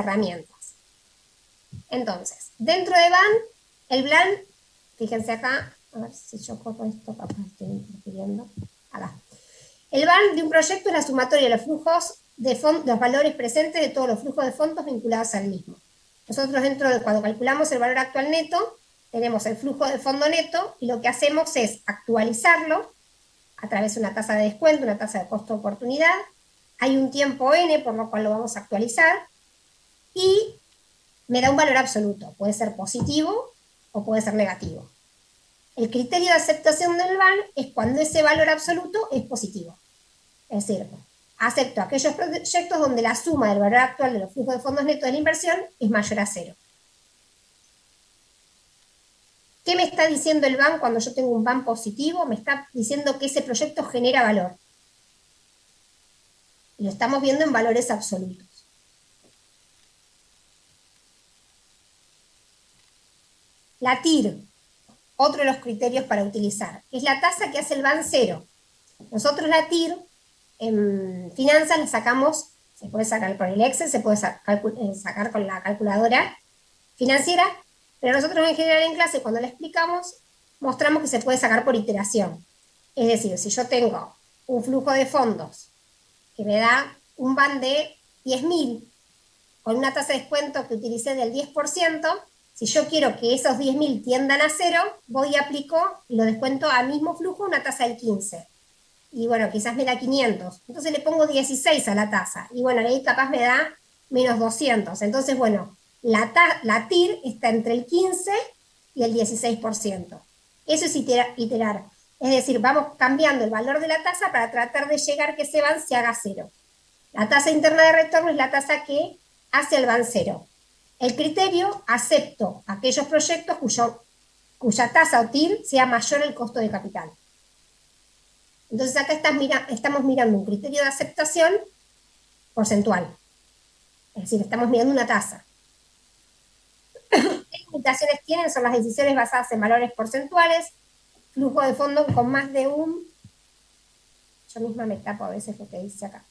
herramientas. Entonces, dentro de BAN, el BLAN, fíjense acá, a ver si yo cojo esto, capaz estoy interfiriendo, acá. El BAN de un proyecto es la sumatoria de los flujos de los valores presentes de todos los flujos de fondos vinculados al mismo. Nosotros dentro de cuando calculamos el valor actual neto, tenemos el flujo de fondo neto y lo que hacemos es actualizarlo a través de una tasa de descuento, una tasa de costo de oportunidad. Hay un tiempo N por lo cual lo vamos a actualizar y me da un valor absoluto. Puede ser positivo o puede ser negativo. El criterio de aceptación del BAN es cuando ese valor absoluto es positivo. Es decir, acepto aquellos proyectos donde la suma del valor actual de los flujos de fondos netos de la inversión es mayor a cero. ¿Qué me está diciendo el BAN cuando yo tengo un BAN positivo? Me está diciendo que ese proyecto genera valor. Y lo estamos viendo en valores absolutos. La TIR, otro de los criterios para utilizar, es la tasa que hace el BAN cero. Nosotros la TIR en finanzas la sacamos, se puede sacar por el Excel, se puede sacar con la calculadora financiera, pero nosotros en general en clase cuando la explicamos mostramos que se puede sacar por iteración. Es decir, si yo tengo un flujo de fondos que me da un BAN de 10.000 con una tasa de descuento que utilicé del 10%, si yo quiero que esos 10.000 tiendan a cero, voy y aplico y lo descuento al mismo flujo una tasa del 15%. Y bueno, quizás me da 500. Entonces le pongo 16 a la tasa. Y bueno, ahí capaz me da menos 200. Entonces, bueno, la TIR está entre el 15 y el 16%. Eso es iterar. Es decir, vamos cambiando el valor de la tasa para tratar de llegar que ese BAN se haga cero. La tasa interna de retorno es la tasa que hace el BAN cero. El criterio, acepto aquellos proyectos cuya tasa o TIR sea mayor al costo de capital. Entonces acá estamos mirando un criterio de aceptación porcentual. Es decir, estamos mirando una tasa. ¿Qué limitaciones tienen? Son las decisiones basadas en valores porcentuales, flujo de fondos con más de un... Yo misma me tapo a veces lo que dice acá.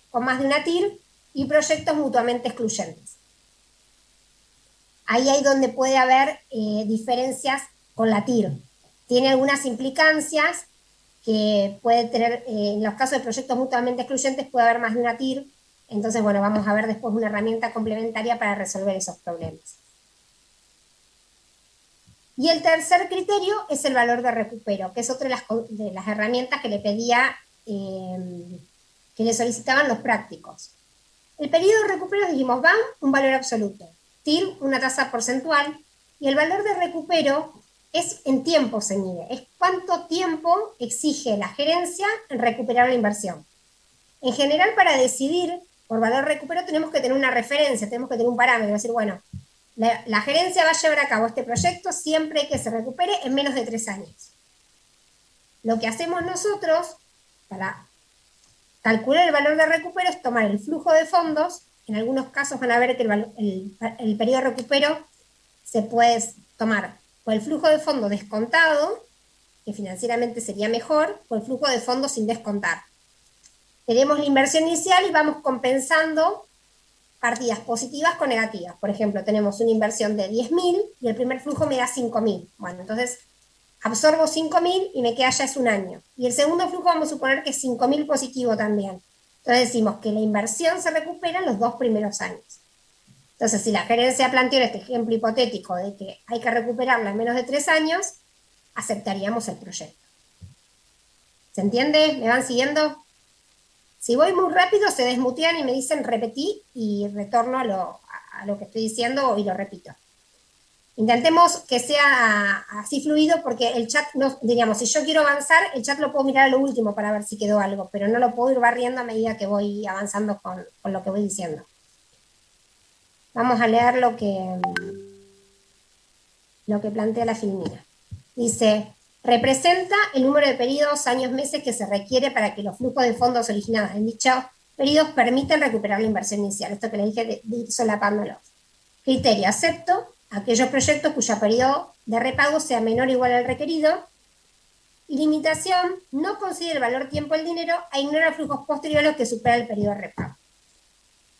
Con más de una TIR y proyectos mutuamente excluyentes. Ahí hay donde puede haber diferencias con la TIR. Tiene algunas implicancias que puede tener, en los casos de proyectos mutuamente excluyentes puede haber más de una TIR, entonces bueno, vamos a ver después una herramienta complementaria para resolver esos problemas. Y el tercer criterio es el valor de recupero, que es otra de las herramientas que le pedía, que le solicitaban los prácticos. El periodo de recupero, dijimos, BAN, un valor absoluto, TIR, una tasa porcentual, y el valor de recupero es en tiempo se mide, es cuánto tiempo exige la gerencia en recuperar la inversión. En general, para decidir por valor de recupero tenemos que tener una referencia, tenemos que tener un parámetro, decir, bueno, la gerencia va a llevar a cabo este proyecto siempre que se recupere en menos de 3 años. Lo que hacemos nosotros para calcular el valor de recupero es tomar el flujo de fondos. En algunos casos van a ver que el periodo de recupero se puede tomar por el flujo de fondo descontado, que financieramente sería mejor, o el flujo de fondo sin descontar. Tenemos la inversión inicial y vamos compensando partidas positivas con negativas. Por ejemplo, tenemos una inversión de 10.000 y el primer flujo me da 5.000. Bueno, entonces absorbo 5.000 y me queda ya es un año. Y el segundo flujo vamos a suponer que es 5.000 positivo también. Entonces decimos que la inversión se recupera en los 2 primeros años. Entonces, si la gerencia planteó este ejemplo hipotético de que hay que recuperarla en menos de 3 años, aceptaríamos el proyecto. ¿Se entiende? ¿Me van siguiendo? Si voy muy rápido, se desmutean y me dicen repetí y retorno a lo que estoy diciendo y lo repito. Intentemos que sea así fluido porque el chat, no, diríamos, si yo quiero avanzar, el chat lo puedo mirar a lo último para ver si quedó algo, pero no lo puedo ir barriendo a medida que voy avanzando con lo que voy diciendo. Vamos a leer lo que plantea la Filmina. Dice, representa el número de periodos, años, meses que se requiere para que los flujos de fondos originados en dichos periodos permitan recuperar la inversión inicial. Esto que le dije de ir solapándolos. Criterio, acepto aquellos proyectos cuyo periodo de repago sea menor o igual al requerido. Y limitación, no considera el valor tiempo del dinero e ignora flujos posteriores que superan el periodo de repago.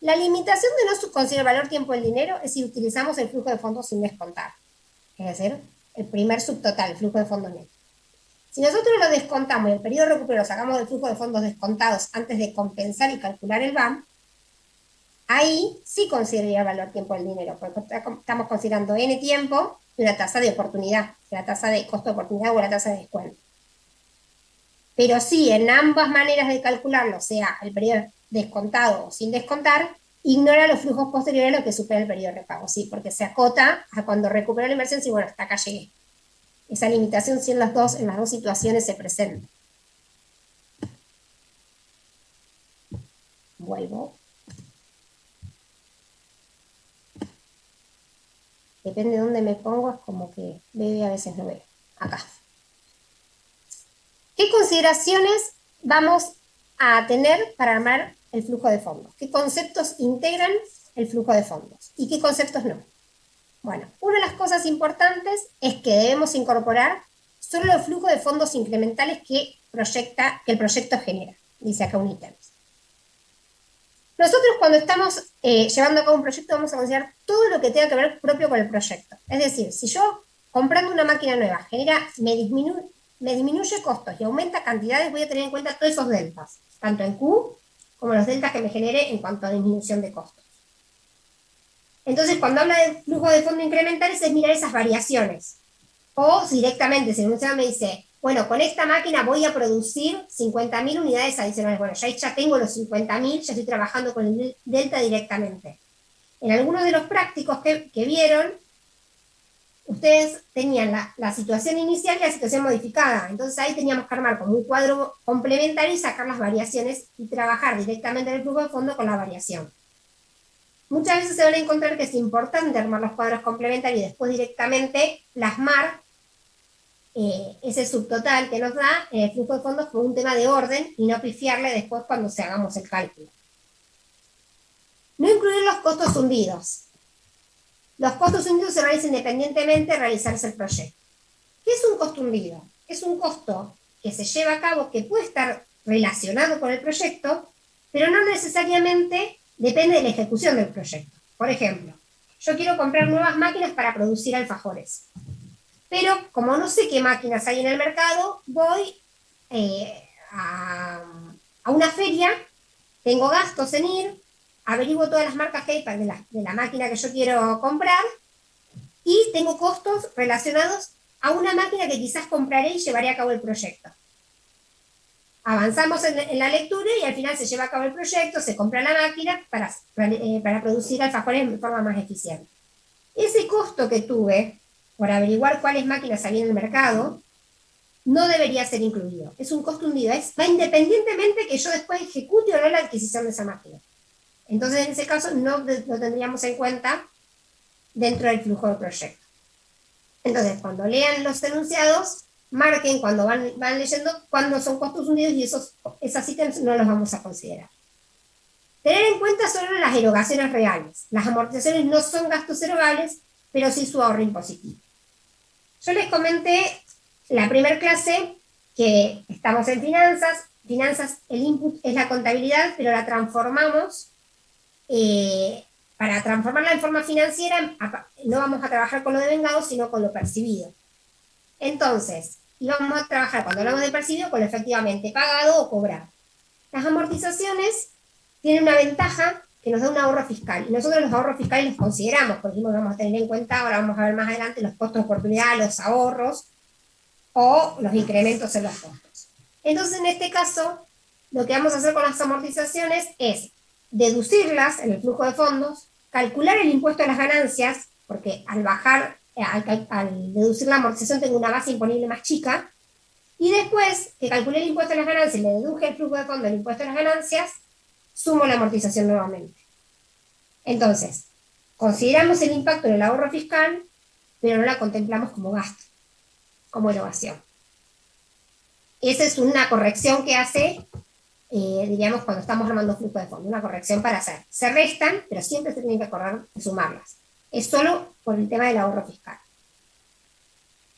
La limitación de no considerar valor tiempo del dinero es si utilizamos el flujo de fondos sin descontar, es decir, el primer subtotal, el flujo de fondos neto. Si nosotros lo descontamos y el periodo de recupero lo sacamos del flujo de fondos descontados antes de compensar y calcular el VAM, ahí sí consideraría el valor tiempo del dinero, porque estamos considerando n tiempo y una tasa de oportunidad, la tasa de costo de oportunidad o la tasa de descuento. Pero sí, en ambas maneras de calcularlo, sea el periodo descontado o sin descontar, ignora los flujos posteriores a lo que supera el periodo de repago, sí, porque se acota a cuando recupero la inversión, sí, bueno, hasta acá llegué. Esa limitación sí en las dos situaciones se presenta. Vuelvo. Depende de dónde me pongo, es como que veo y a veces no veo. Acá. ¿Qué consideraciones vamos a tener para armar el flujo de fondos? ¿Qué conceptos integran el flujo de fondos? ¿Y qué conceptos no? Bueno, una de las cosas importantes es que debemos incorporar solo el flujo de fondos incrementales que el proyecto genera, dice acá un ítem. Nosotros cuando estamos llevando a cabo un proyecto vamos a considerar todo lo que tenga que ver propio con el proyecto. Es decir, si yo comprando una máquina nueva me disminuye costos y aumenta cantidades, voy a tener en cuenta todos esos deltas, tanto en Q como los deltas que me genere en cuanto a disminución de costos. Entonces, cuando habla de flujo de fondo incrementales es mirar esas variaciones. O directamente, si el enunciado me dice, bueno, con esta máquina voy a producir 50.000 unidades adicionales. Bueno, ya tengo los 50.000, ya estoy trabajando con el delta directamente. En algunos de los prácticos que vieron, ustedes tenían la situación inicial y la situación modificada. Entonces ahí teníamos que armar como un cuadro complementario y sacar las variaciones y trabajar directamente en el flujo de fondo con la variación. Muchas veces se van a encontrar que es importante armar los cuadros complementarios y después directamente plasmar ese subtotal que nos da en el flujo de fondos por un tema de orden y no pifiarle después cuando se hagamos el cálculo. No incluir los costos hundidos. Los costos hundidos se realizan independientemente de realizarse el proyecto. ¿Qué es un costo hundido? Es un costo que se lleva a cabo que puede estar relacionado con el proyecto, pero no necesariamente depende de la ejecución del proyecto. Por ejemplo, yo quiero comprar nuevas máquinas para producir alfajores. Pero como no sé qué máquinas hay en el mercado, voy a una feria, tengo gastos en ir, averiguo todas las marcas que hay de la máquina que yo quiero comprar y tengo costos relacionados a una máquina que quizás compraré y llevaré a cabo el proyecto. Avanzamos en la lectura y al final se lleva a cabo el proyecto, se compra la máquina para producir alfajores de forma más eficiente. Ese costo que tuve por averiguar cuáles máquinas había en el mercado no debería ser incluido. Es un costo hundido. Va independientemente que yo después ejecute o no la adquisición de esa máquina. Entonces, en ese caso, no lo tendríamos en cuenta dentro del flujo del proyecto. Entonces, cuando lean los enunciados, marquen cuando van leyendo cuándo son costos hundidos y esos ítems no los vamos a considerar. Tener en cuenta solo las erogaciones reales. Las amortizaciones no son gastos erogables, pero sí su ahorro impositivo. Yo les comenté la primera clase que estamos en finanzas. Finanzas, el input es la contabilidad, pero la transformamos. Para transformarla en forma financiera, no vamos a trabajar con lo devengado, sino con lo percibido. Entonces, íbamos a trabajar, cuando hablamos de percibido, con lo efectivamente pagado o cobrado. Las amortizaciones tienen una ventaja que nos da un ahorro fiscal. Y nosotros los ahorros fiscales los consideramos, por ejemplo, vamos a tener en cuenta, ahora vamos a ver más adelante, los costos de oportunidad, los ahorros o los incrementos en los costos. Entonces, en este caso, lo que vamos a hacer con las amortizaciones es deducirlas en el flujo de fondos, calcular el impuesto a las ganancias, porque al deducir la amortización tengo una base imponible más chica, y después que calculé el impuesto a las ganancias y le deduje el flujo de fondos del impuesto a las ganancias, sumo la amortización nuevamente. Entonces, consideramos el impacto en el ahorro fiscal, pero no la contemplamos como gasto, como erogación. Esa es una corrección que hace, diríamos, cuando estamos armando flujo de fondo, una corrección para hacer. Se restan, pero siempre se tienen que acordar de sumarlas. Es solo por el tema del ahorro fiscal.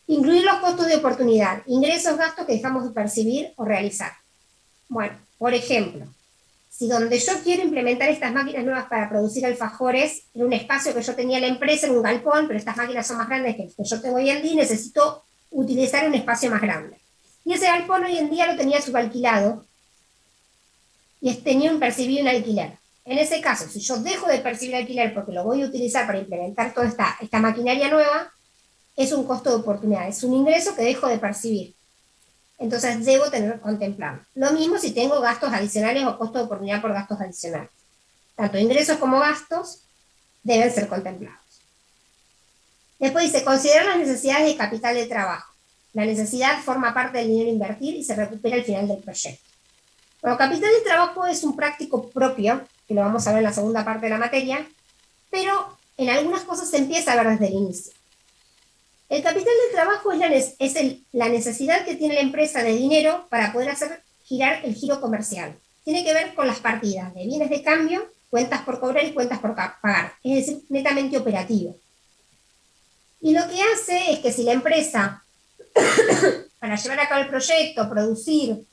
Incluir los costos de oportunidad, ingresos, gastos que dejamos de percibir o realizar. Bueno, por ejemplo, si donde yo quiero implementar estas máquinas nuevas para producir alfajores, en un espacio que yo tenía en la empresa, en un galpón, pero estas máquinas son más grandes que las que yo tengo hoy en día y necesito utilizar un espacio más grande. Y ese galpón hoy en día lo tenía subalquilado y tenía percibido un alquiler. En ese caso, si yo dejo de percibir alquiler porque lo voy a utilizar para implementar toda esta maquinaria nueva, es un costo de oportunidad, es un ingreso que dejo de percibir. Entonces debo tener contemplado. Lo mismo si tengo gastos adicionales o costo de oportunidad por gastos adicionales. Tanto ingresos como gastos deben ser contemplados. Después dice, considerar las necesidades de capital de trabajo. La necesidad forma parte del dinero a invertir y se recupera al final del proyecto. Bueno, capital de trabajo es un práctico propio, que lo vamos a ver en la segunda parte de la materia, pero en algunas cosas se empieza a ver desde el inicio. El capital de trabajo es la necesidad que tiene la empresa de dinero para poder hacer girar el giro comercial. Tiene que ver con las partidas de bienes de cambio, cuentas por cobrar y cuentas por pagar, es decir, netamente operativo. Y lo que hace es que si la empresa, para llevar a cabo el proyecto, producir,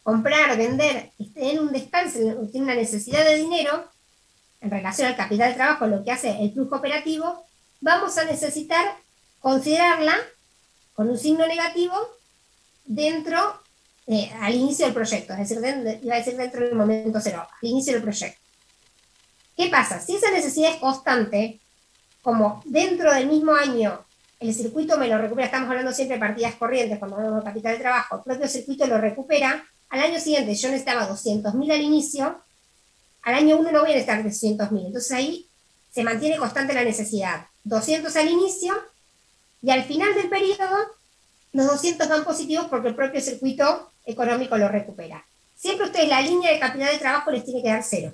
comprar, vender, esté en un descanso, tiene una necesidad de dinero, en relación al capital de trabajo, lo que hace el flujo operativo, vamos a necesitar considerarla con un signo negativo dentro, al inicio del proyecto, es decir, iba a decir dentro del momento cero, al inicio del proyecto. ¿Qué pasa? Si esa necesidad es constante, como dentro del mismo año el circuito me lo recupera, estamos hablando siempre de partidas corrientes, cuando hablamos de capital de trabajo, el propio circuito lo recupera, al año siguiente yo necesitaba 200.000 al inicio, al año 1 no voy a necesitar 200.000, entonces ahí se mantiene constante la necesidad. 200 al inicio, y al final del periodo, los 200 van positivos porque el propio circuito económico lo recupera. Siempre ustedes la línea de capital de trabajo les tiene que dar 0.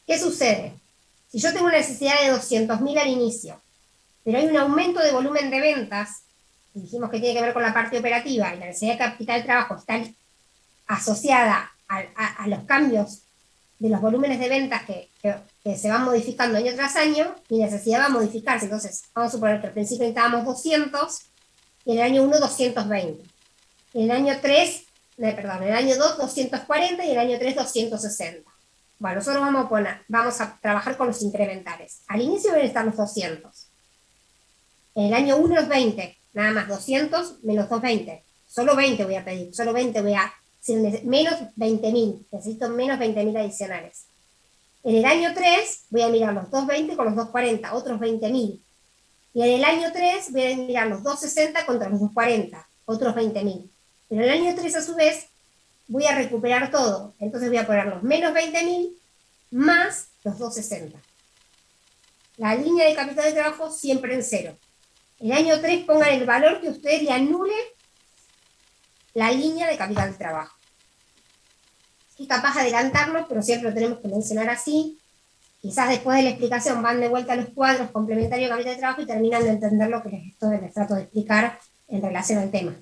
¿Qué sucede? Si yo tengo una necesidad de 200.000 al inicio, pero hay un aumento de volumen de ventas, y dijimos que tiene que ver con la parte operativa, y la necesidad de capital de trabajo está asociada a los cambios de los volúmenes de ventas que se van modificando año tras año, mi necesidad va a modificarse. Entonces, vamos a suponer que al principio necesitábamos 200, y en el año 1, 220. En el año 3, perdón, en el año 2, 240, y en el año 3, 260. Bueno, nosotros vamos a trabajar con los incrementales. Al inicio van a estar los 200. En el año 1, los 20. Nada más 200 menos 220. Solo 20 voy a pedir, solo 20 voy a decir, menos 20.000. Necesito menos 20.000 adicionales. En el año 3 voy a mirar los 220 con los 240, otros 20.000. Y en el año 3 voy a mirar los 260 contra los 240, otros 20.000. Pero en el año 3 a su vez voy a recuperar todo. Entonces voy a poner los menos 20.000 más los 260. La línea de capital de trabajo siempre en 0. El año 3 pongan el valor que ustedes le anulen la línea de capital de trabajo. Estoy capaz de adelantarlo, pero siempre lo tenemos que mencionar así. Quizás después de la explicación van de vuelta a los cuadros complementarios de capital de trabajo y terminan de entender lo que les trato de explicar en relación al tema.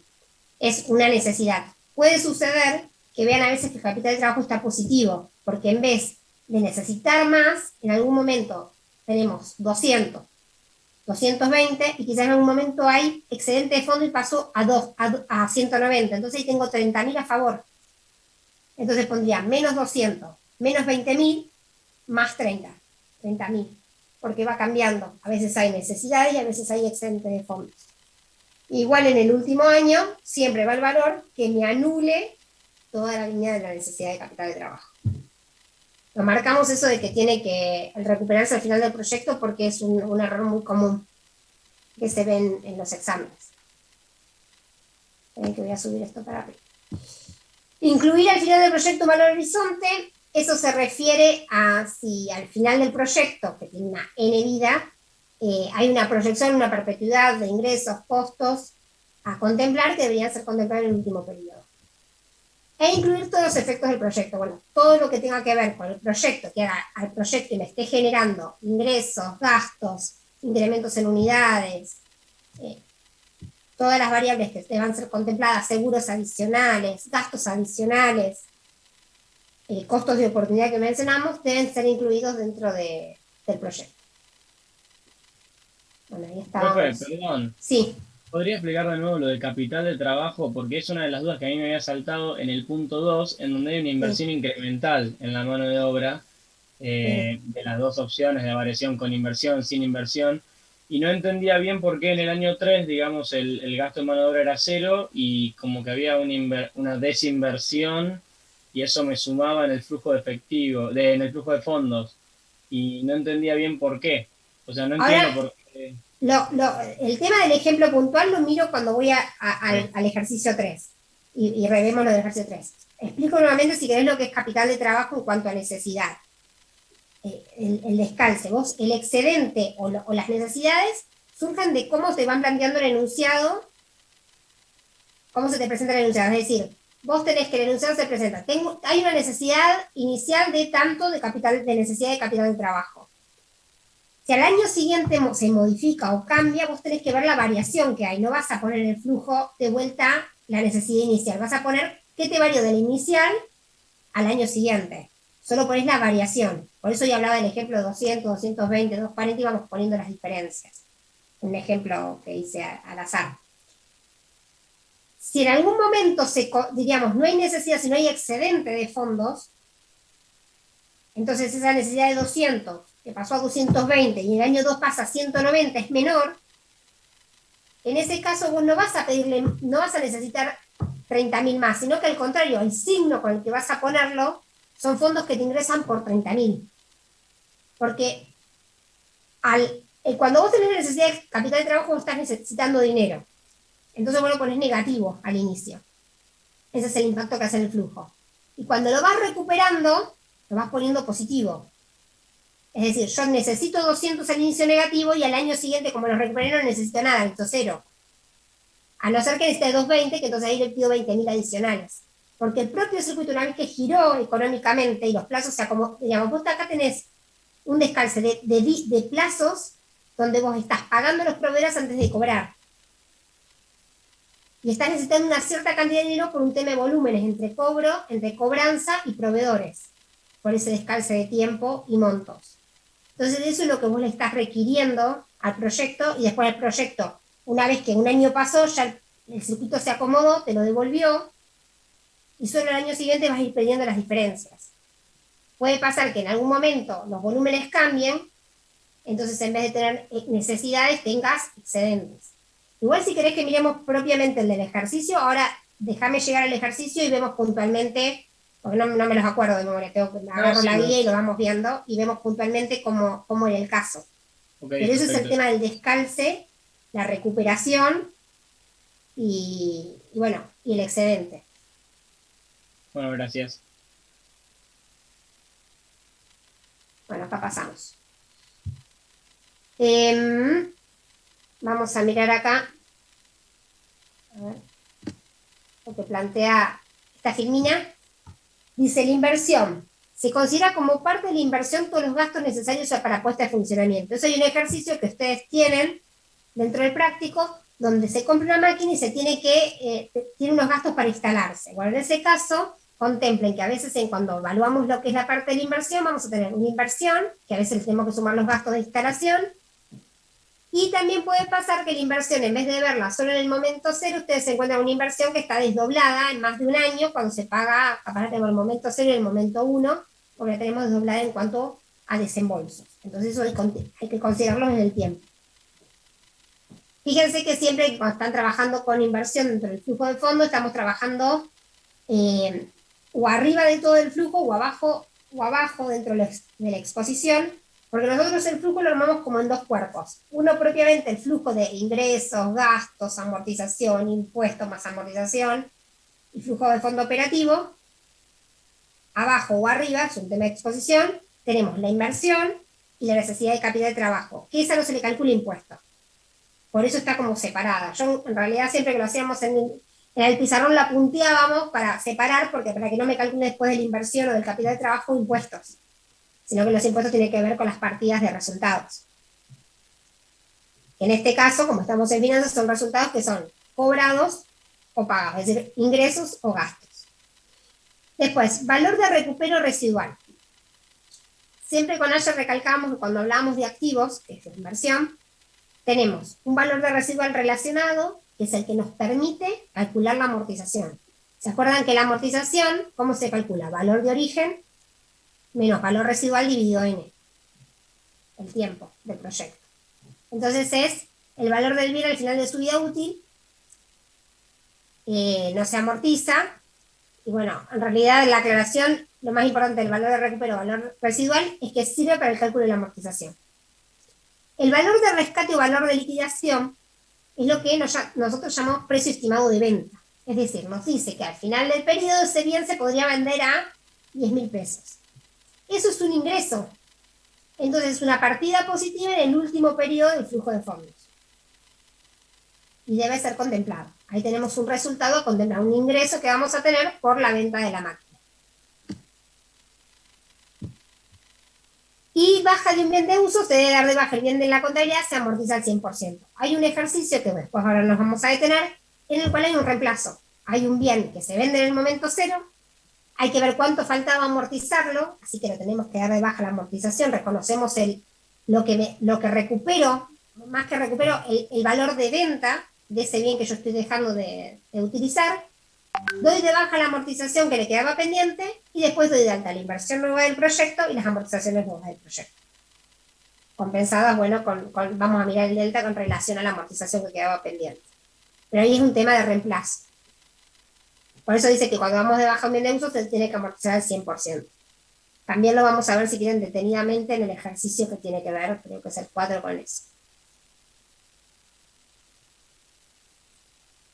Es una necesidad. Puede suceder que vean a veces que el capital de trabajo está positivo, porque en vez de necesitar más, en algún momento tenemos 200, 220, y quizás en algún momento hay excedente de fondo y paso a 190, entonces ahí tengo 30.000 a favor. Entonces pondría menos 200, menos 20.000, más 30.000, porque va cambiando. A veces hay necesidad y a veces hay excedente de fondos. Igual en el último año, siempre va el valor que me anule toda la línea de la necesidad de capital de trabajo. Lo marcamos eso de que tiene que recuperarse al final del proyecto porque es un error muy común que se ve en los exámenes. Que voy a subir esto para arriba. Incluir al final del proyecto un valor horizonte, eso se refiere a si al final del proyecto, que tiene una N vida, hay una proyección, una perpetuidad de ingresos, costos a contemplar que deberían ser contemplados en el último periodo. E incluir todos los efectos del proyecto. Bueno, todo lo que tenga que ver con el proyecto, que haga al proyecto y me esté generando ingresos, gastos, incrementos en unidades, todas las variables que deban ser contempladas, seguros adicionales, gastos adicionales, costos de oportunidad que mencionamos, deben ser incluidos dentro del proyecto. Bueno, ahí estábamos. Profe, perdón. Sí. ¿Podría explicar de nuevo lo del capital de trabajo? Porque es una de las dudas que a mí me había saltado en el punto 2, en donde hay una Sí, inversión incremental en la mano de obra, sí. de las dos opciones de variación con inversión, sin inversión, y no entendía bien por qué en el año 3, digamos, el gasto de mano de obra era cero y como que había una desinversión y eso me sumaba en el flujo de efectivo, en el flujo de fondos, y no entendía bien por qué. O sea, no entiendo Ahora, por qué. el tema del ejemplo puntual lo miro cuando voy Ok. al ejercicio 3 y revemos lo del ejercicio 3. Explico nuevamente si querés lo que es capital de trabajo en cuanto a necesidad. El descalce, vos, el excedente o las necesidades surgen de cómo te van planteando el enunciado, cómo se te presenta el enunciado. Es decir, vos tenés que el enunciado se presenta. Hay una necesidad inicial de tanto de capital, de necesidad de capital de trabajo. Si al año siguiente se modifica o cambia, vos tenés que ver la variación que hay. No vas a poner en el flujo de vuelta la necesidad inicial. Vas a poner qué te varió del inicial al año siguiente. Solo pones la variación. Por eso ya hablaba del ejemplo de 200, 220, 240 y vamos poniendo las diferencias. Un ejemplo que hice al azar. Si en algún momento diríamos, no hay necesidad, si no hay excedente de fondos, entonces esa necesidad de 200 que pasó a 220 y en el año 2 pasa a 190 es menor, en ese caso vos no vas a pedirle, no vas a necesitar 30.000 más, sino que al contrario, el signo con el que vas a ponerlo son fondos que te ingresan por 30.000. Porque cuando vos tenés necesidad de capital de trabajo, vos estás necesitando dinero. Entonces vos lo pones negativo al inicio. Ese es el impacto que hace el flujo. Y cuando lo vas recuperando, lo vas poniendo positivo. Es decir, yo necesito 200 al inicio negativo y al año siguiente, como lo recuperé, no necesito nada, necesito cero. A no ser que necesite 220, que entonces ahí le pido 20.000 adicionales. Porque el propio circuito, una vez que giró económicamente y los plazos se acomodan, digamos, vos acá tenés un descalce de plazos donde vos estás pagando a los proveedores antes de cobrar. Y estás necesitando una cierta cantidad de dinero por un tema de volúmenes entre cobro, entre cobranza y proveedores, por ese descalce de tiempo y montos. Entonces eso es lo que vos le estás requiriendo al proyecto y después el proyecto, una vez que un año pasó, ya el circuito se acomodó, te lo devolvió y solo el año siguiente vas a ir perdiendo las diferencias. Puede pasar que en algún momento los volúmenes cambien, entonces en vez de tener necesidades tengas excedentes. Igual si querés que miremos propiamente el del ejercicio, ahora déjame llegar al ejercicio y vemos puntualmente, porque no me los acuerdo de memoria, No, agarro sí, la guía y lo vamos viendo y vemos puntualmente cómo era el caso. ok, Pero ese es el perfecto. tema del descalce, la recuperación y bueno, y el excedente. Bueno, gracias. Bueno, acá pasamos. Eh, Vamos a mirar acá, a ver, lo que plantea esta filmina. Dice, la inversión. Se considera como parte de la inversión todos los gastos necesarios para puesta de funcionamiento. Eso hay un ejercicio que ustedes tienen dentro del práctico, donde se compra una máquina y se tiene unos gastos para instalarse. Bueno, en ese caso, contemplen que a veces cuando evaluamos lo que es la parte de la inversión, vamos a tener una inversión, que a veces tenemos que sumar los gastos de instalación, y también puede pasar que la inversión, en vez de verla solo en el momento cero, ustedes se encuentran una inversión que está desdoblada en más de un año, cuando se paga, capaz tenemos el momento cero y el momento uno, porque la tenemos desdoblada en cuanto a desembolsos. Entonces eso hay que considerarlo en el tiempo. Fíjense que siempre cuando están trabajando con inversión dentro del flujo de fondo, estamos trabajando eh, o arriba de todo el flujo o abajo dentro de la exposición, porque nosotros el flujo lo armamos como en dos cuerpos. Uno propiamente el flujo de ingresos, gastos, amortización, impuestos más amortización y flujo de fondo operativo. Abajo o arriba, es un tema de exposición, tenemos la inversión y la necesidad de capital de trabajo, que esa no se le calcula impuesto. Por eso está como separada. Yo en realidad siempre que lo hacíamos en el pizarrón la punteábamos para separar, porque para que no me calcule después de la inversión o del capital de trabajo impuestos, sino que los impuestos tienen que ver con las partidas de resultados. En este caso, como estamos en finanzas, son resultados que son cobrados o pagados, es decir, ingresos o gastos. Después, valor de recupero residual. Siempre con Ayer recalcamos que cuando hablamos de activos, que es la inversión, tenemos un valor de residual relacionado, que es el que nos permite calcular la amortización. ¿Se acuerdan que la amortización, cómo se calcula? Valor de origen menos valor residual dividido n, el tiempo del proyecto. Entonces es el valor del bien al final de su vida útil, no se amortiza, y bueno, en realidad la aclaración, lo más importante del valor de recupero, valor residual, es que sirve para el cálculo de la amortización. El valor de rescate o valor de liquidación es lo que nosotros llamamos precio estimado de venta. Es decir, nos dice que al final del periodo ese bien se podría vender a 10.000 pesos. Eso es un ingreso. Entonces es una partida positiva en el último periodo del flujo de fondos. Y debe ser contemplado. Ahí tenemos un resultado contemplado, un ingreso que vamos a tener por la venta de la máquina. Y baja de un bien de uso, se debe dar de baja el bien de la contabilidad, se amortiza al 100%. Hay un ejercicio que después ahora nos vamos a detener, en el cual hay un reemplazo. Hay un bien que se vende en el momento cero, hay que ver cuánto faltaba amortizarlo, así que lo tenemos que dar de baja la amortización, reconocemos lo que recupero, más que recupero, el valor de venta de ese bien que yo estoy dejando de utilizar, doy de baja la amortización que le quedaba pendiente y después doy de alta la inversión nueva del proyecto y las amortizaciones nuevas del proyecto. Compensadas, bueno, vamos a mirar el delta con relación a la amortización que quedaba pendiente. Pero ahí es un tema de reemplazo. Por eso dice que cuando vamos de baja un bien de uso se tiene que amortizar al 100%. También lo vamos a ver si quieren detenidamente en el ejercicio que tiene que ver, creo que es el 4 con eso.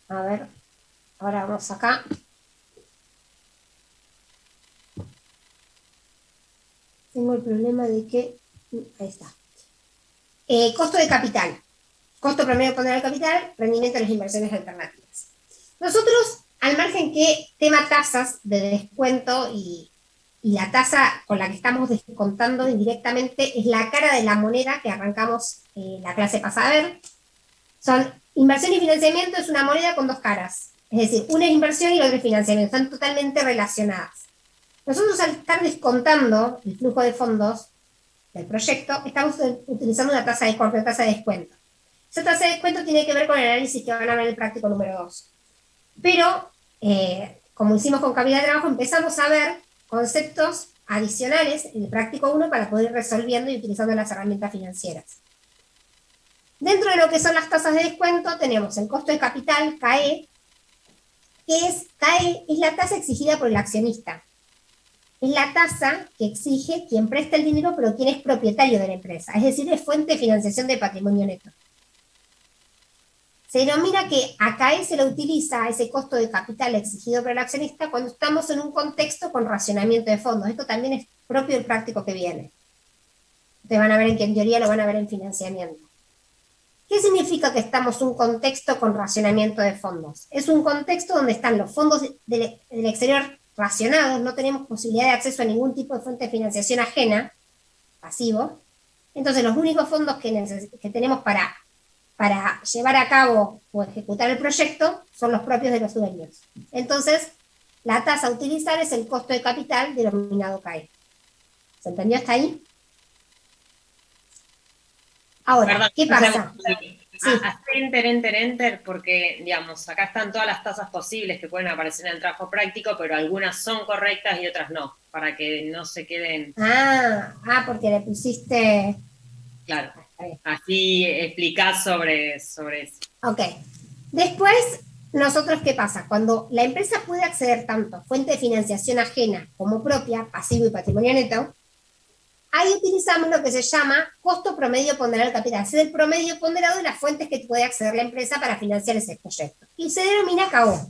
A ver, ahora vamos acá. Tengo el problema de que... Ahí está. Costo de capital. Costo promedio de poner al capital, rendimiento de las inversiones alternativas. Nosotros, al margen que tema tasas de descuento y la tasa con la que estamos descontando indirectamente es la cara de la moneda que arrancamos la clase pasada a ver. Son inversión y financiamiento, es una moneda con dos caras. Es decir, una es inversión y la otra es financiamiento. Están totalmente relacionadas. Nosotros al estar descontando el flujo de fondos del proyecto, estamos utilizando una tasa de corte, una tasa de descuento. Esa tasa de descuento tiene que ver con el análisis que van a ver en el práctico número 2. Pero, como hicimos con capital de trabajo, empezamos a ver conceptos adicionales en el práctico 1 para poder ir resolviendo y utilizando las herramientas financieras. Dentro de lo que son las tasas de descuento, tenemos el costo de capital, CAE, CAE es la tasa exigida por el accionista. Es la tasa que exige quien presta el dinero, pero quien es propietario de la empresa. Es decir, es fuente de financiación de patrimonio neto. Se denomina que a CAE se lo utiliza ese costo de capital exigido por el accionista cuando estamos en un contexto con racionamiento de fondos. Esto también es propio del práctico que viene. Ustedes van a ver en teoría lo van a ver en financiamiento. ¿Qué significa que estamos en un contexto con racionamiento de fondos? Es un contexto donde están los fondos del exterior racionados, no tenemos posibilidad de acceso a ningún tipo de fuente de financiación ajena, pasivo. Entonces los únicos fondos que tenemos para llevar a cabo o ejecutar el proyecto son los propios de los dueños. Entonces, la tasa a utilizar es el costo de capital denominado CAE. ¿Se entendió hasta ahí? Ahora, Perdón, ¿qué pasa? Sí. Hacer enter, porque, digamos, acá están todas las tasas posibles que pueden aparecer en el trabajo práctico, pero algunas son correctas y otras no, para que no se queden... Porque le pusiste... Claro, así explicás sobre eso. Ok. Después, nosotros, ¿qué pasa? Cuando la empresa puede acceder tanto a fuente de financiación ajena como propia, pasivo y patrimonio neto, ahí utilizamos lo que se llama costo promedio ponderado del capital. Es el promedio ponderado de las fuentes que puede acceder la empresa para financiar ese proyecto. Y se denomina CAO.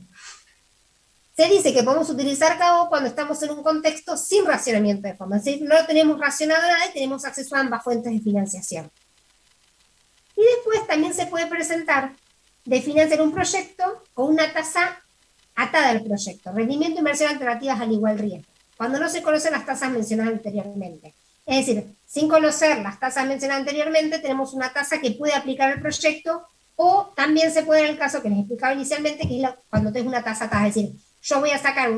Se dice que podemos utilizar CAO cuando estamos en un contexto sin racionamiento de fondos. Es decir, no tenemos racionado nada y tenemos acceso a ambas fuentes de financiación. Y después también se puede presentar de financiar un proyecto con una tasa atada al proyecto. Rendimiento e inversión alternativas al igual riesgo. Cuando no se conocen las tasas mencionadas anteriormente. Es decir, sin conocer las tasas mencionadas anteriormente, tenemos una tasa que puede aplicar al proyecto, o también se puede, en el caso que les explicaba inicialmente, que es cuando tengo una tasa atada. Es decir, yo voy a sacar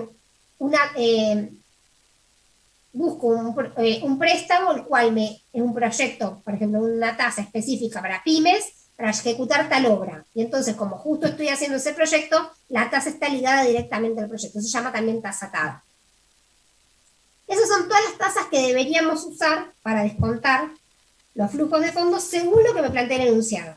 busco un préstamo, el cual es un proyecto, por ejemplo, una tasa específica para pymes, para ejecutar tal obra. Y entonces, como justo estoy haciendo ese proyecto, la tasa está ligada directamente al proyecto. Se llama también tasa atada. Esas son todas las tasas que deberíamos usar para descontar los flujos de fondos según lo que me plantea el enunciado.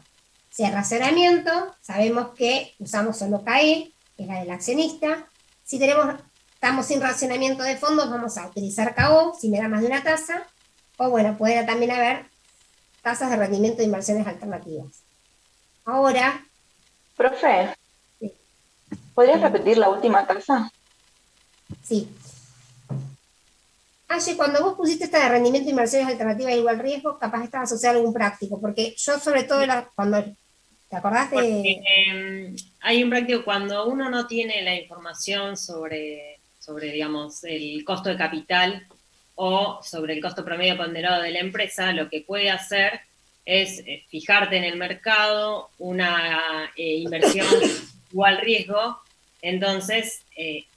Si es racionamiento, sabemos que usamos solo CAE, que es la del accionista. Si estamos sin racionamiento de fondos, vamos a utilizar KO, si me da más de una tasa. O bueno, puede también haber tasas de rendimiento de inversiones alternativas. Ahora... Profe, sí. ¿podrías repetir la última tasa? Sí. Aye, cuando vos pusiste esta de rendimiento de inversiones alternativas igual riesgo, capaz estaba asociado a algún práctico, porque yo sobre todo, cuando ¿te acordás de...? Porque, hay un práctico, cuando uno no tiene la información sobre, digamos, el costo de capital o sobre el costo promedio ponderado de la empresa, lo que puede hacer es fijarte en el mercado una inversión igual riesgo, entonces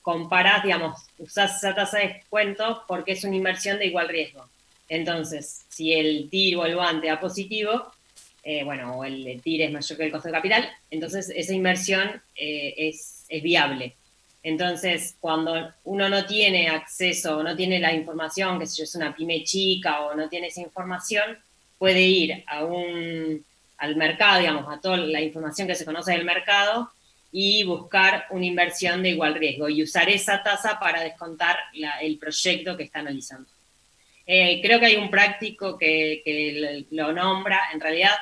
comparás, digamos, usás esa tasa de descuento porque es una inversión de igual riesgo. Entonces, si el TIR o el BAN te da positivo, o el TIR es mayor que el costo de capital, entonces esa inversión es viable. Entonces, cuando uno no tiene acceso o no tiene la información, que si es una pyme chica o no tiene esa información, puede ir al mercado, digamos, a toda la información que se conoce del mercado y buscar una inversión de igual riesgo y usar esa tasa para descontar el proyecto que está analizando. Creo que hay un práctico que lo nombra, en realidad,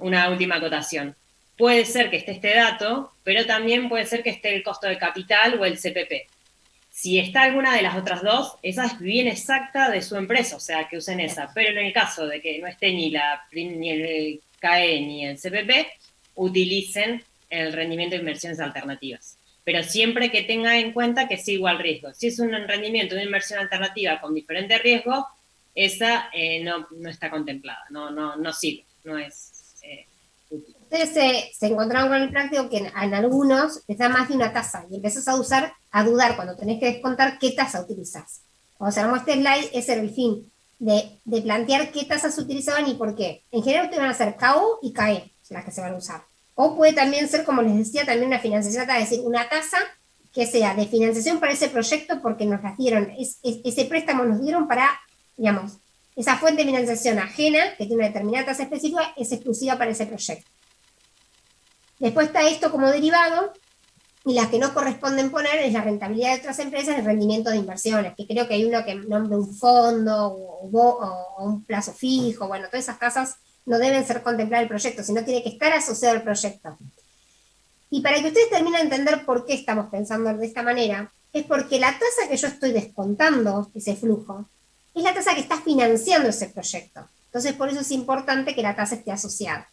una última acotación. Puede ser que esté este dato, pero también puede ser que esté el costo de capital o el CPP. Si está alguna de las otras dos, esa es bien exacta de su empresa, o sea, que usen esa. Pero en el caso de que no esté ni el CAE ni el CPP, utilicen el rendimiento de inversiones alternativas. Pero siempre que tenga en cuenta que es igual riesgo. Si es un rendimiento de una inversión alternativa con diferente riesgo, esa no está contemplada, no sirve, no es útil. Ustedes se encontraron con el práctico que en algunos les da más de una tasa y empezás a dudar cuando tenés que descontar qué tasa utilizás. Cuando se armó este slide, ese era el fin, de plantear qué tasas se utilizaban y por qué. En general ustedes van a ser KO y KE, las que se van a usar. O puede también ser, como les decía, también una financiación, es decir, una tasa que sea de financiación para ese proyecto porque nos las dieron, ese préstamo nos dieron para, digamos, esa fuente de financiación ajena, que tiene una determinada tasa específica, es exclusiva para ese proyecto. Después está esto como derivado, y las que no corresponden poner es la rentabilidad de otras empresas, el rendimiento de inversiones, que creo que hay uno que nombra un fondo o un plazo fijo, bueno, todas esas tasas no deben ser contempladas el proyecto, sino tiene que estar asociado al proyecto. Y para que ustedes terminen de entender por qué estamos pensando de esta manera, es porque la tasa que yo estoy descontando, ese flujo, es la tasa que está financiando ese proyecto. Entonces, por eso es importante que la tasa esté asociada.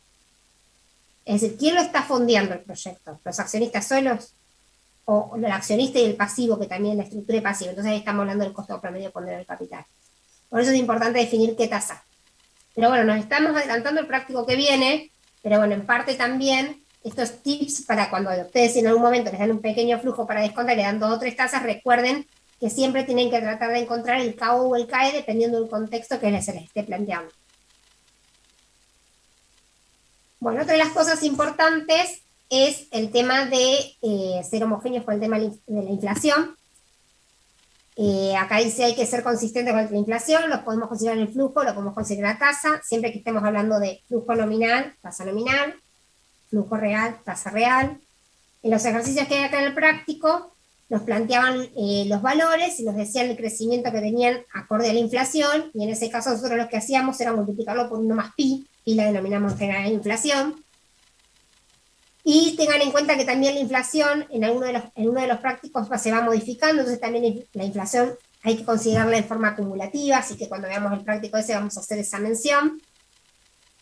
Es decir, ¿quién lo está fondeando el proyecto? ¿Los accionistas solos? ¿O el accionista y el pasivo, que también la estructura es pasiva? Entonces ahí estamos hablando del costo promedio ponderado del capital. Por eso es importante definir qué tasa. Pero bueno, nos estamos adelantando el práctico que viene, pero bueno, en parte también estos tips para cuando ustedes en algún momento les dan un pequeño flujo para descontar, le dan 2 o 3 tasas, recuerden que siempre tienen que tratar de encontrar el KO o el CAE dependiendo del contexto que se les esté planteando. Bueno, otra de las cosas importantes es el tema de ser homogéneos con el tema de la inflación. Acá dice hay que ser consistente con la inflación, lo podemos considerar el flujo, lo podemos considerar la tasa, siempre que estemos hablando de flujo nominal, tasa nominal, flujo real, tasa real. En los ejercicios que hay acá en el práctico, nos planteaban los valores y nos decían el crecimiento que tenían acorde a la inflación, y en ese caso nosotros lo que hacíamos era multiplicarlo por 1 más pi la denominamos en general inflación. Y tengan en cuenta que también la inflación en uno de los prácticos se va modificando, entonces también la inflación hay que considerarla en forma acumulativa, así que cuando veamos el práctico ese vamos a hacer esa mención.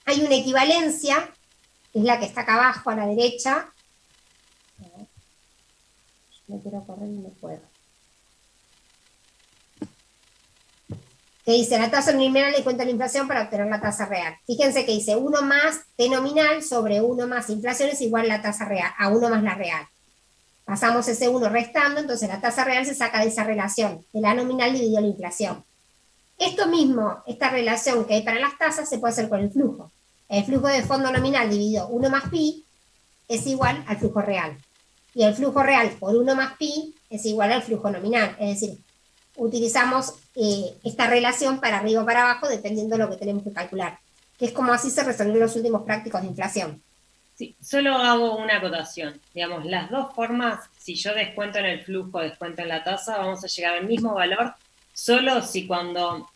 Hay una equivalencia, que es la que está acá abajo a la derecha. No quiero correr y no puedo. Que dice la tasa nominal le cuenta la inflación para obtener la tasa real. Fíjense que dice 1 más T nominal sobre 1 más inflación es igual a la tasa real, a 1 más la real. Pasamos ese 1 restando, entonces la tasa real se saca de esa relación, de la nominal dividido la inflación. Esto mismo, esta relación que hay para las tasas, se puede hacer con el flujo. El flujo de fondo nominal dividido 1 más pi es igual al flujo real. Y el flujo real por 1 más pi es igual al flujo nominal. Es decir, utilizamos esta relación para arriba o para abajo dependiendo de lo que tenemos que calcular. Que es como así se resolvieron los últimos prácticos de inflación. Sí, solo hago una acotación. Digamos, las dos formas, si yo descuento en el flujo, descuento en la tasa, vamos a llegar al mismo valor, solo si cuando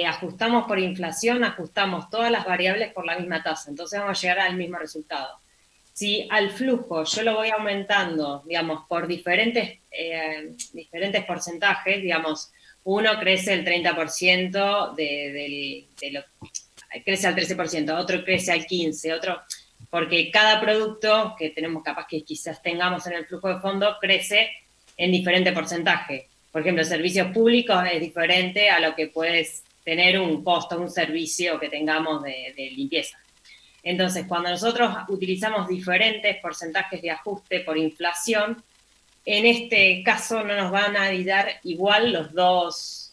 ajustamos por inflación, ajustamos todas las variables por la misma tasa. Entonces vamos a llegar al mismo resultado. Si al flujo yo lo voy aumentando, digamos, por diferentes porcentajes, digamos, uno crece el 30% crece al 13%, otro crece al 15%, otro, porque cada producto que tenemos capaz que quizás tengamos en el flujo de fondo crece en diferente porcentaje. Por ejemplo, servicios públicos es diferente a lo que puedes tener un costo, un servicio que tengamos de limpieza. Entonces, cuando nosotros utilizamos diferentes porcentajes de ajuste por inflación, en este caso no nos van a dar igual los dos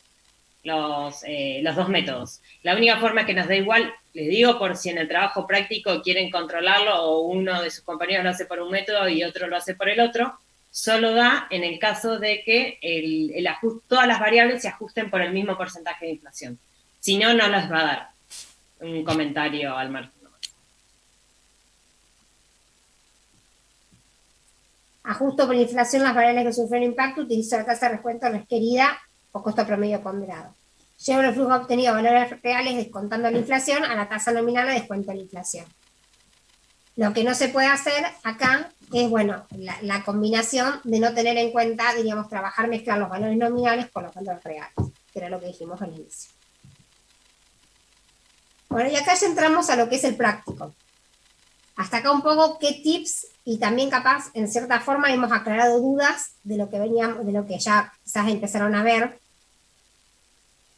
métodos. La única forma que nos da igual, les digo, por si en el trabajo práctico quieren controlarlo o uno de sus compañeros lo hace por un método y otro lo hace por el otro, solo da en el caso de que todas las variables se ajusten por el mismo porcentaje de inflación. Si no, no les va a dar un comentario al margen. Ajusto por inflación las variables que sufren impacto, utilizo la tasa de descuento requerida o costo promedio ponderado. Llevo el flujo obtenido a valores reales descontando la inflación a la tasa nominal de descuento de la inflación. Lo que no se puede hacer acá es, bueno, la combinación de no tener en cuenta, diríamos, mezclar los valores nominales con los valores reales, que era lo que dijimos al inicio. Bueno, y acá ya entramos a lo que es el práctico. Hasta acá un poco qué tips, y también capaz, en cierta forma, hemos aclarado dudas de lo que veníamos, de lo que ya quizás empezaron a ver,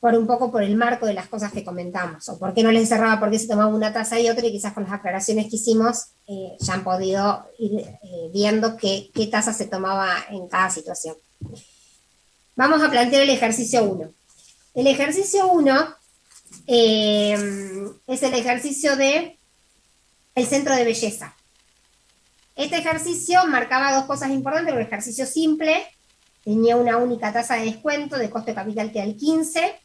por el marco de las cosas que comentamos, o por qué no les cerraba, por qué se tomaba una tasa y otra, y quizás con las aclaraciones que hicimos ya han podido ir viendo qué tasa se tomaba en cada situación. Vamos a plantear el ejercicio 1. El ejercicio 1 es el ejercicio de el centro de belleza. Este ejercicio marcaba dos cosas importantes. Un ejercicio simple, tenía una única tasa de descuento de costo de capital que era el 15%,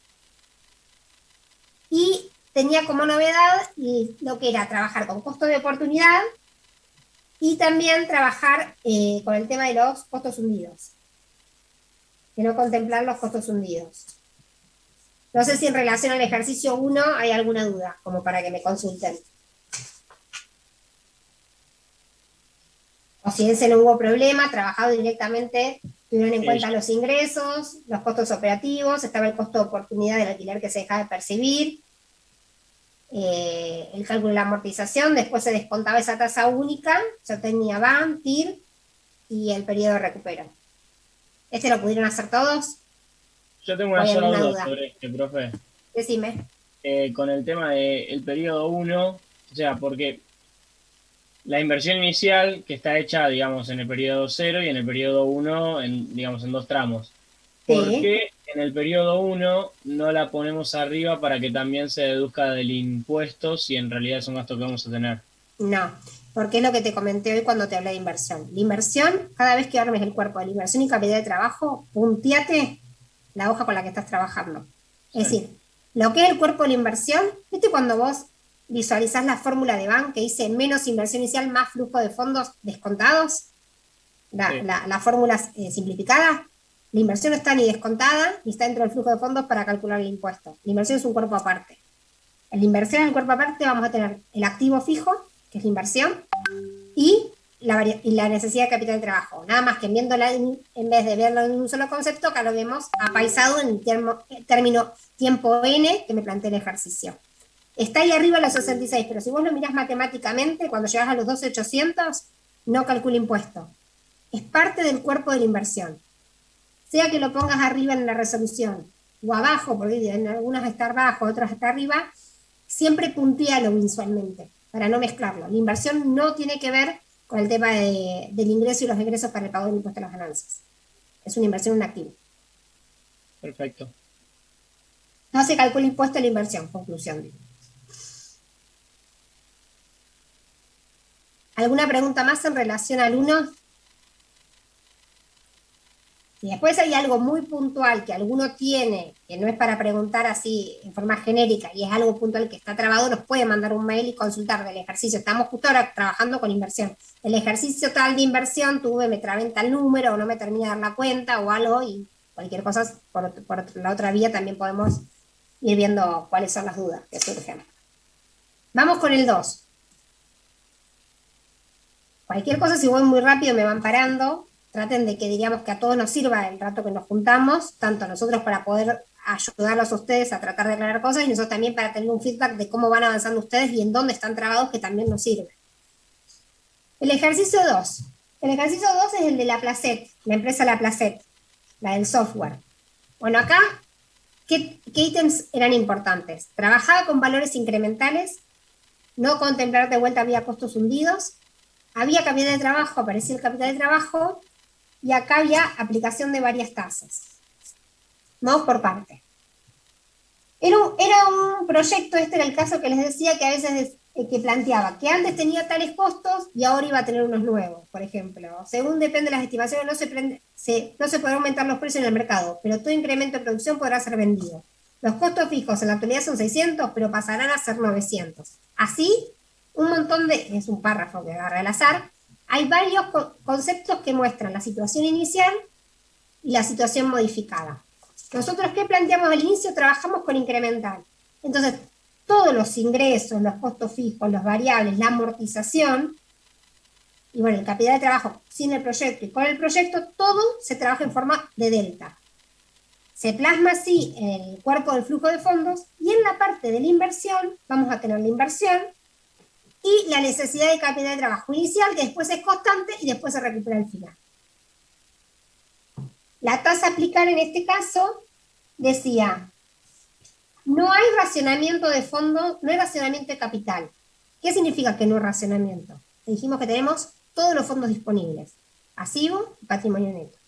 y tenía como novedad lo que era trabajar con costo de oportunidad y también trabajar con el tema de los costos hundidos, que no contemplar los costos hundidos. No sé si en relación al ejercicio 1 hay alguna duda, como para que me consulten. O si ese no hubo problema, trabajado directamente, tuvieron en cuenta los ingresos, los costos operativos, estaba el costo de oportunidad del alquiler que se deja de percibir, el cálculo de la amortización, después se descontaba esa tasa única, yo tenía BAN, TIR y el periodo de recupero. ¿Este lo pudieron hacer todos? Yo tengo una sola duda sobre este, profe. Decime. Con el tema del periodo 1, o sea, porque la inversión inicial que está hecha, digamos, en el periodo 0 y en el periodo 1, digamos, en dos tramos. ¿Por qué en el periodo 1 no la ponemos arriba para que también se deduzca del impuesto si en realidad es un gasto que vamos a tener? No, porque es lo que te comenté hoy cuando te hablé de inversión. La inversión, cada vez que armes el cuerpo de la inversión y capital de trabajo, punteate la hoja con la que estás trabajando. Es decir, lo que es el cuerpo de la inversión, ¿viste cuando vos visualizás la fórmula de BAN que dice menos inversión inicial más flujo de fondos descontados? La fórmula simplificada. La inversión no está ni descontada ni está dentro del flujo de fondos para calcular el impuesto. La inversión es un cuerpo aparte. En la inversión en el cuerpo aparte vamos a tener el activo fijo, que es la inversión, y la necesidad de capital de trabajo. Nada más que viéndola en vez de verlo en un solo concepto, acá lo vemos apaisado en el término tiempo N que me planteé el ejercicio. Está ahí arriba los 66, pero si vos lo mirás matemáticamente, cuando llegas a los 12.800, no calcula impuesto. Es parte del cuerpo de la inversión. Sea que lo pongas arriba en la resolución o abajo, porque en algunas está abajo, otras está arriba, siempre puntéalo visualmente para no mezclarlo. La inversión no tiene que ver con el tema del ingreso y los egresos para el pago del impuesto a las ganancias. Es una inversión en un activo. Perfecto. No se calcula impuesto a la inversión, conclusión. ¿Alguna pregunta más en relación al 1? Si después hay algo muy puntual que alguno tiene, que no es para preguntar así en forma genérica, y es algo puntual que está trabado, nos puede mandar un mail y consultar del ejercicio. Estamos justo ahora trabajando con inversión. El ejercicio tal de inversión me trabé en tal número, o no me termina de dar la cuenta, o algo, y cualquier cosa, por la otra vía también podemos ir viendo cuáles son las dudas que surgen. Vamos con el 2. Cualquier cosa, si voy muy rápido, me van parando. Traten de que diríamos que a todos nos sirva el rato que nos juntamos, tanto a nosotros para poder ayudarlos a ustedes a tratar de aclarar cosas, y nosotros también para tener un feedback de cómo van avanzando ustedes y en dónde están trabados, que también nos sirve. El ejercicio 2. El ejercicio 2 es el de la Placet, la empresa La Placet, la del software. Bueno, acá, ¿qué ítems eran importantes? Trabajaba con valores incrementales, no contemplar de vuelta había costos hundidos, había capital de trabajo, aparecía el capital de trabajo, y acá había aplicación de varias tasas. Vamos por parte. Era un proyecto, este era el caso que les decía, que a veces que planteaba que antes tenía tales costos y ahora iba a tener unos nuevos, por ejemplo. Según depende de las estimaciones, no se podrán aumentar los precios en el mercado, pero todo incremento de producción podrá ser vendido. Los costos fijos en la actualidad son 600, pero pasarán a ser 900. Así, un montón de, es un párrafo que agarra al azar, hay varios conceptos que muestran la situación inicial y la situación modificada. Nosotros, ¿qué planteamos al inicio? Trabajamos con incremental. Entonces, todos los ingresos, los costos fijos, los variables, la amortización, y bueno, el capital de trabajo sin el proyecto y con el proyecto, todo se trabaja en forma de delta. Se plasma así en el cuerpo del flujo de fondos, y en la parte de la inversión vamos a tener la inversión y la necesidad de capital de trabajo inicial, que después es constante y después se recupera al final. La tasa a aplicar en este caso decía, no hay racionamiento de fondo, no hay racionamiento de capital. ¿Qué significa que no hay racionamiento? Dijimos que tenemos todos los fondos disponibles, pasivo y patrimonio neto.